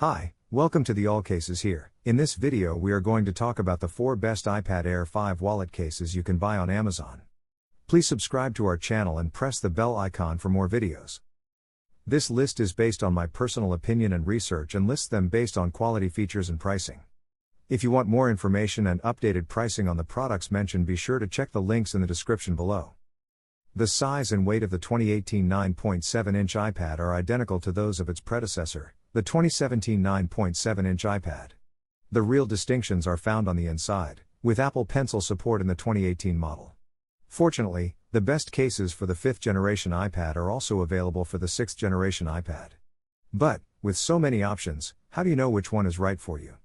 Hi, welcome to the AllCasesHere. In this video we are going to talk about the 4 best iPad Air 5 wallet cases you can buy on Amazon. Please subscribe to our channel and press the bell icon for more videos. This list is based on my personal opinion and research and lists them based on quality, features and pricing. If you want more information and updated pricing on the products mentioned, be sure to check the links in the description below. The size and weight of the 2018 9.7-inch iPad are identical to those of its predecessor, the 2017 9.7-inch iPad. The real distinctions are found on the inside, with Apple Pencil support in the 2018 model. Fortunately, the best cases for the 5th generation iPad are also available for the 6th generation iPad. But, with so many options, how do you know which one is right for you?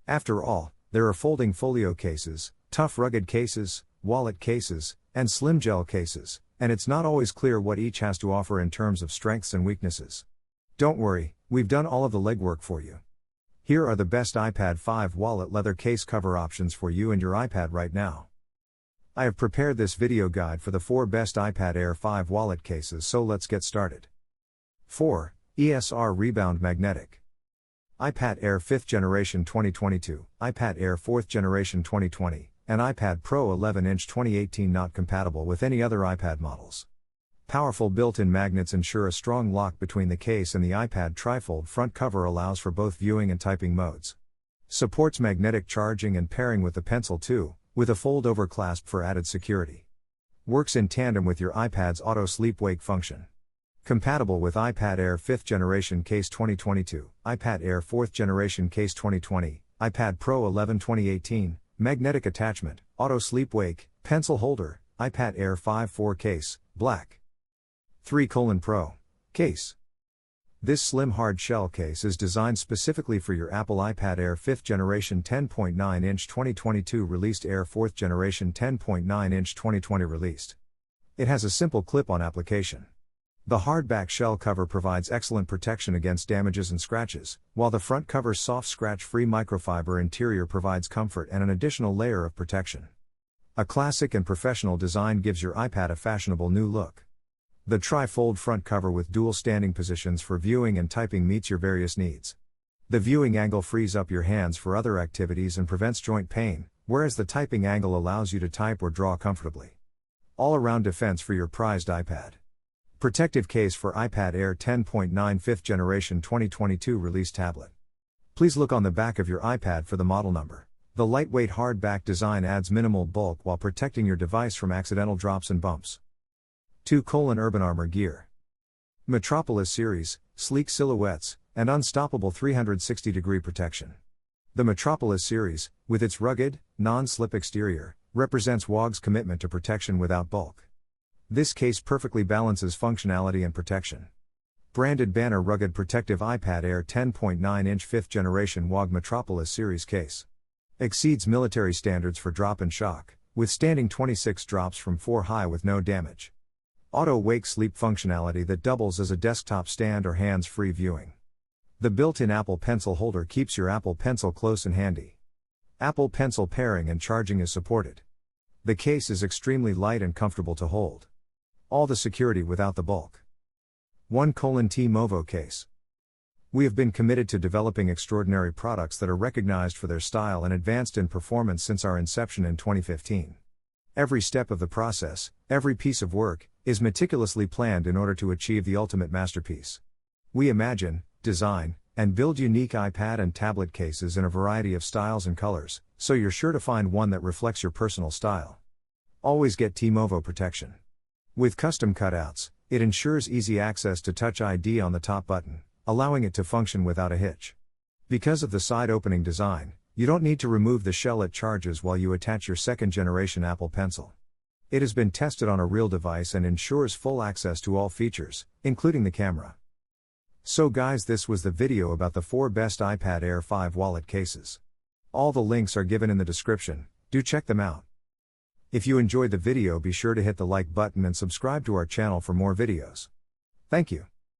After all, there are folding folio cases, tough rugged cases, wallet cases, and slim gel cases, and it's not always clear what each has to offer in terms of strengths and weaknesses. Don't worry, we've done all of the legwork for you. Here are the best iPad 5 wallet leather case cover options for you and your iPad right now. I have prepared this video guide for the 4 best iPad Air 5 wallet cases, so let's get started. 4. ESR Rebound Magnetic iPad Air 5th Generation 2022, iPad Air 4th Generation 2020, and iPad Pro 11-inch 2018 not compatible with any other iPad models. Powerful built-in magnets ensure a strong lock between the case and the iPad. Trifold front cover allows for both viewing and typing modes. Supports magnetic charging and pairing with the Pencil 2, with a fold-over clasp for added security. Works in tandem with your iPad's auto sleep-wake function. Compatible with iPad Air 5th Generation Case 2022, iPad Air 4th Generation Case 2020, iPad Pro 11 2018, magnetic attachment, auto sleep-wake, pencil holder, iPad Air 5 4 case, black. 3 Pro case. This slim hard shell case is designed specifically for your Apple iPad Air 5th Generation 10.9-inch 2022 released, Air 4th Generation 10.9-inch 2020 released. It has a simple clip-on application. The hardback shell cover provides excellent protection against damages and scratches, while the front cover's soft scratch-free microfiber interior provides comfort and an additional layer of protection. A classic and professional design gives your iPad a fashionable new look. The tri-fold front cover with dual standing positions for viewing and typing meets your various needs. The viewing angle frees up your hands for other activities and prevents joint pain, whereas the typing angle allows you to type or draw comfortably. All-around defense for your prized iPad. Protective case for iPad Air 10.9 5th Generation 2022 release tablet. Please look on the back of your iPad for the model number. The lightweight hardback design adds minimal bulk while protecting your device from accidental drops and bumps. 2 Urban Armor Gear. Metropolis Series, sleek silhouettes, and unstoppable 360-degree protection. The Metropolis Series, with its rugged, non-slip exterior, represents WOG's commitment to protection without bulk. This case perfectly balances functionality and protection. Branded banner rugged protective iPad Air 10.9-inch 5th Generation WOG Metropolis Series case. Exceeds military standards for drop and shock, withstanding 26 drops from 4 high with no damage. Auto wake sleep functionality that doubles as a desktop stand or hands-free viewing. The built-in Apple Pencil holder keeps your Apple Pencil close and handy. Apple Pencil pairing and charging is supported. The case is extremely light and comfortable to hold. All the security without the bulk. 1 T-Movo case. We have been committed to developing extraordinary products that are recognized for their style and advanced in performance since our inception in 2015. Every step of the process, every piece of work, is meticulously planned in order to achieve the ultimate masterpiece. We imagine, design, and build unique iPad and tablet cases in a variety of styles and colors, so you're sure to find one that reflects your personal style. Always get T-Movo protection. With custom cutouts, it ensures easy access to Touch ID on the top button, allowing it to function without a hitch. Because of the side opening design, you don't need to remove the shell it charges while you attach your 2nd generation Apple Pencil. It has been tested on a real device and ensures full access to all features, including the camera. So guys, this was the video about the 4 best iPad Air 5 wallet cases. All the links are given in the description, do check them out. If you enjoyed the video, be sure to hit the like button and subscribe to our channel for more videos. Thank you.